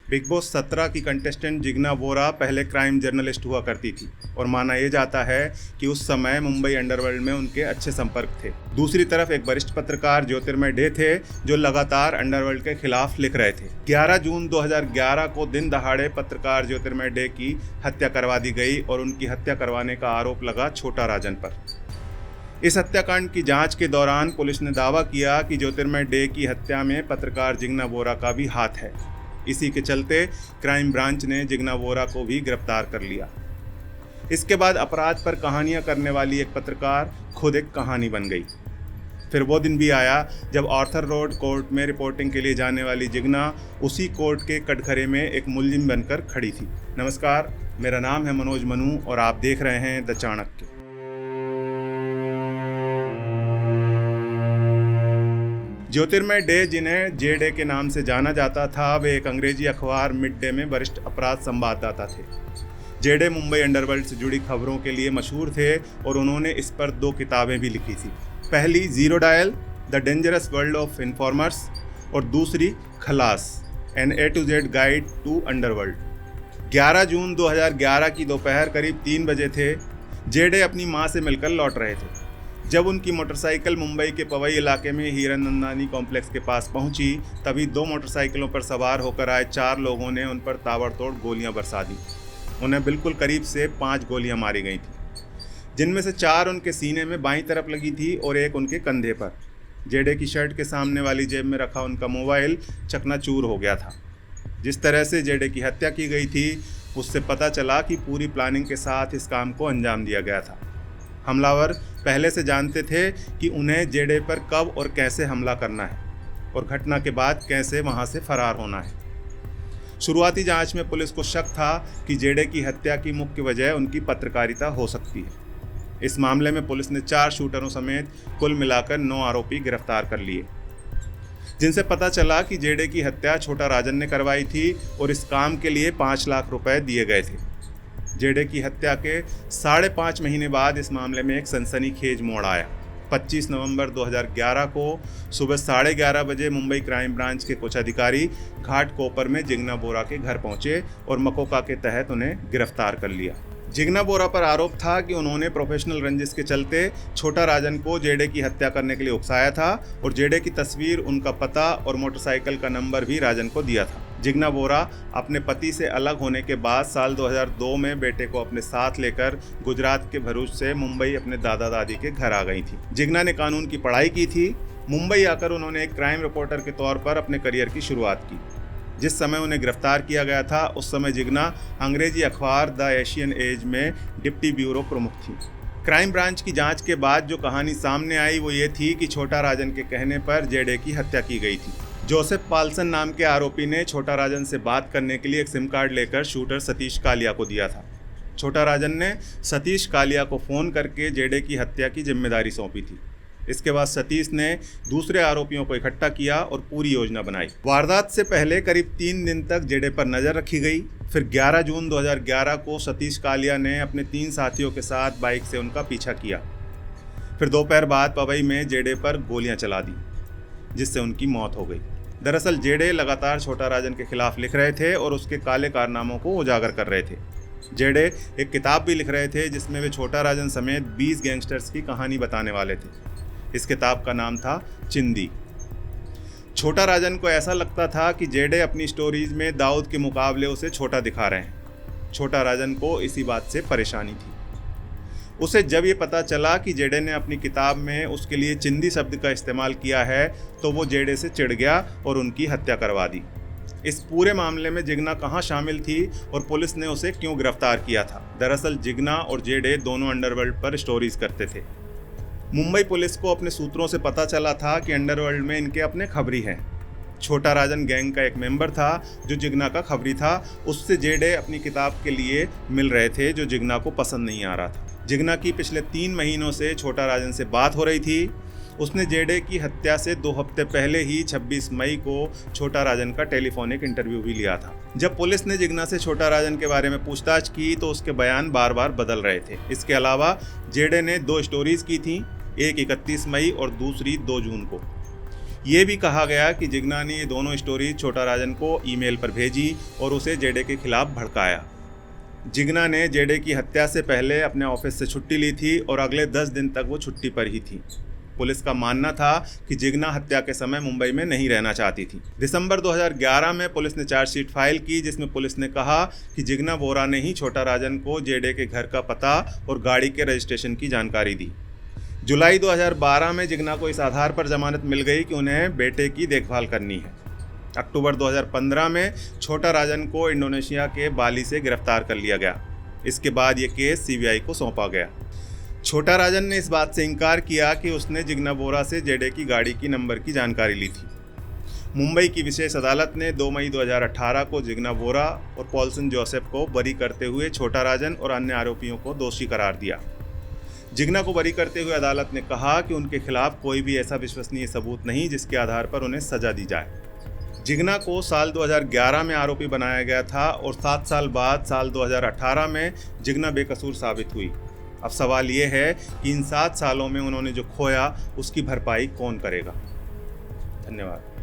Big boss 17 की contestant Jigna बोरा पहले crime journalist हुआ करती थी और माना यह जाता है कि उस समय मुंबई अंडरवर्ल्ड में उनके अच्छे संपर्क थे। दूसरी तरफ एक वरिष्ठ पत्रकार ज्योतिर्मय डे थे जो लगातार अंडरवर्ल्ड के खिलाफ लिख रहे थे। 11 जून 2011 को दिन दहाड़े पत्रकार ज्योतिर्मय डे की हत्या करवा दी गई और उनकी हत्या करवाने का आरोप लगा छोटा राजन पर। इस हत्याकांड की जांच के दौरान पुलिस ने दावा किया कि ज्योतिर्मय डे की हत्या में पत्रकार जिग्ना बोरा का भी हाथ है। इसी के चलते क्राइम ब्रांच ने जिग्ना बोरा को भी गिरफ्तार कर लिया। इसके बाद अपराध पर कहानियां करने वाली एक पत्रकार खुद एक कहानी बन गई। फिर वो दिन भी आया जब आर्थर रोड कोर्ट में रिपोर्टिंग के लिए जाने वाली जिग्ना उसी कोर्ट के कटघरे में एक मुलजिम बनकर खड़ी थी। नमस्कार, मेरा नाम है मनोज मनु और आप देख रहे हैं द चाणक्य। ज्योतिर्मय डे, जिन्हें जे डे के नाम से जाना जाता था, वे एक अंग्रेजी अखबार मिड डे में वरिष्ठ अपराध संवाददाता थे। जे डे मुंबई अंडरवर्ल्ड से जुड़ी खबरों के लिए मशहूर थे और उन्होंने इस पर 2 किताबें भी लिखी थी। पहली zero dial the dangerous world of informers और दूसरी Khallas an A to Z guide to underworld. 11 जून 2011 की दोपहर करीब 3 बजे थे। जे डे अपनी मां से मिलकर लौट रहे थे जब उनकी मोटरसाइकिल मुंबई के पवई इलाके में हीरन नंदानी कॉम्प्लेक्स के पास पहुंची। तभी 2 मोटरसाइकिलों पर सवार होकर आए 4 लोगों ने उन पर ताबड़तोड़ गोलियां बरसा दी। उन्हें बिल्कुल करीब से 5 गोलियां मारी गई थी, जिनमें से 4 उनके सीने में बाईं तरफ लगी थी और एक उनके कंधे पर। जेडे की शर्ट के सामने वाली जेब में रखा उनका मोबाइल चकनाचूर हो गया था। जिस तरह से जेडे की हत्या की गई थी, उससे पता चला कि पूरी प्लानिंग के साथ इस काम को अंजाम दिया गया था। हमलावर पहले से जानते थे कि उन्हें जेडे पर कब और कैसे हमला करना है और घटना के बाद कैसे वहां से फरार होना है। शुरुआती जांच में पुलिस को शक था कि जेडे की हत्या की मुख्य वजह उनकी पत्रकारिता हो सकती है। इस मामले में पुलिस ने 4 शूटरों समेत कुल मिलाकर 9 आरोपी गिरफ्तार कर लिए, जिनसे पता चला कि जेडे की हत्या छोटा राजन ने करवाई थी और इस काम के लिए 5 लाख रुपए दिए गए थे। जेडे की हत्या के 5.5 महीने बाद इस मामले में एक सनसनीखेज मोड़ आया। 25 नवंबर 2011 को सुबह 11:30 बजे मुंबई क्राइम ब्रांच के कुछ अधिकारी घाट कोपर में जिग्ना बोरा के घर पहुंचे और मकोका के तहत उन्हें गिरफ्तार कर लिया। जिग्ना बोरा पर आरोप था कि उन्होंने प्रोफेशनल रंजिश के चलते छोटा राजन को जेडे की हत्या करने के लिए उकसाया था और जेडे की तस्वीर, उनका पता और मोटरसाइकिल का नंबर भी राजन को दिया था। जिग्ना बोरा अपने पति से अलग होने के बाद साल 2002 में बेटे को अपने साथ लेकर गुजरात के भरूच से मुंबई अपने दादा दादी के घर आ गई थी। जिग्ना ने कानून की पढ़ाई की थी। मुंबई आकर उन्होंने एक क्राइम रिपोर्टर के तौर पर अपने करियर की शुरुआत की। जिस समय उन्हें गिरफ्तार किया गया था, उस समय जिग्ना अंग्रेजी अखबार द एशियन एज में डिप्टी ब्यूरो प्रमुख थी। क्राइम ब्रांच की जांच के बाद जो कहानी सामने आई वो ये थी कि छोटा राजन के कहने पर जेडे की हत्या की गई थी। जोसेफ पाल्सन नाम के आरोपी ने छोटा राजन से बात करने के लिए एक सिम कार्ड लेकर शूटर सतीश कालिया को दिया था। छोटा राजन ने सतीश कालिया को फ़ोन करके जेडे की हत्या की जिम्मेदारी सौंपी थी। इसके बाद सतीश ने दूसरे आरोपियों को इकट्ठा किया और पूरी योजना बनाई। वारदात से पहले करीब 3 दिन तक जेडे पर नज़र रखी गई। फिर 11 जून 2011 को सतीश कालिया ने अपने 3 साथियों के साथ बाइक से उनका पीछा किया। फिर दोपहर बाद पवई में जेडे पर गोलियां चला दी, जिससे उनकी मौत हो गई। दरअसल जेडे लगातार छोटा राजन के खिलाफ लिख रहे थे और उसके काले कारनामों को उजागर कर रहे थे। जेडे एक किताब भी लिख रहे थे जिसमें वे छोटा राजन समेत 20 गैंगस्टर्स की कहानी बताने वाले थे। इस किताब का नाम था चिंदी। छोटा राजन को ऐसा लगता था कि जेडे अपनी स्टोरीज में दाऊद के मुकाबले उसे छोटा दिखा रहे हैं। छोटा राजन को इसी बात से परेशानी थी। उसे जब ये पता चला कि जेडे ने अपनी किताब में उसके लिए चिंदी शब्द का इस्तेमाल किया है, तो वो जेडे से चिढ़ गया और उनकी हत्या करवा दी। इस पूरे मामले में जिग्ना कहाँ शामिल थी और पुलिस ने उसे क्यों गिरफ्तार किया था? दरअसल जिग्ना और जेडे दोनों अंडरवर्ल्ड पर स्टोरीज करते थे। मुंबई पुलिस को अपने सूत्रों से पता चला था कि अंडरवर्ल्ड में इनके अपने खबरी हैं। छोटा राजन गैंग का एक मेंबर था जो जिग्ना का खबरी था। उससे जेडे अपनी किताब के लिए मिल रहे थे, जो जिग्ना को पसंद नहीं आ रहा था। जिग्ना की पिछले 3 महीनों से छोटा राजन से बात हो रही थी। उसने जेडे की हत्या से 2 हफ्ते पहले ही 26 मई को छोटा राजन का टेलीफोनिक इंटरव्यू भी लिया था। जब पुलिस ने जिग्ना से छोटा राजन के बारे में पूछताछ की तो उसके बयान बार बार बदल रहे थे। इसके अलावा जेडे ने 2 स्टोरीज की थी, एक 31 मई और दूसरी 2 जून को। ये भी कहा गया कि जिग्ना ने ये दोनों स्टोरी छोटा राजन को ईमेल पर भेजी और उसे जेडे के खिलाफ भड़काया। जिग्ना ने जेडे की हत्या से पहले अपने ऑफिस से छुट्टी ली थी और अगले 10 दिन तक वो छुट्टी पर ही थी। पुलिस का मानना था कि जिग्ना हत्या के समय मुंबई में नहीं रहना चाहती थी। दिसंबर 2011 में पुलिस ने चार्जशीट फाइल की, जिसमें पुलिस ने कहा कि जिग्ना बोरा ने ही छोटा राजन को जेडे के घर का पता और गाड़ी के रजिस्ट्रेशन की जानकारी दी। जुलाई 2012 में जिग्ना को इस आधार पर जमानत मिल गई कि उन्हें बेटे की देखभाल करनी है। अक्टूबर 2015 में छोटा राजन को इंडोनेशिया के बाली से गिरफ्तार कर लिया गया। इसके बाद ये केस सीबीआई को सौंपा गया। छोटा राजन ने इस बात से इनकार किया कि उसने जिग्ना बोरा से जेडे की गाड़ी की नंबर की जानकारी ली थी। मुंबई की विशेष अदालत ने 2 मई 2018 को जिग्ना बोरा और पॉल्सन जोसेफ को बरी करते हुए छोटा राजन और अन्य आरोपियों को दोषी करार दिया। जिग्ना को बरी करते हुए अदालत ने कहा कि उनके खिलाफ कोई भी ऐसा विश्वसनीय सबूत नहीं जिसके आधार पर उन्हें सजा दी जाए। जिग्ना को साल 2011 में आरोपी बनाया गया था और 7 साल बाद साल 2018 में जिग्ना बेकसूर साबित हुई। अब सवाल ये है कि इन 7 सालों में उन्होंने जो खोया उसकी भरपाई कौन करेगा। धन्यवाद।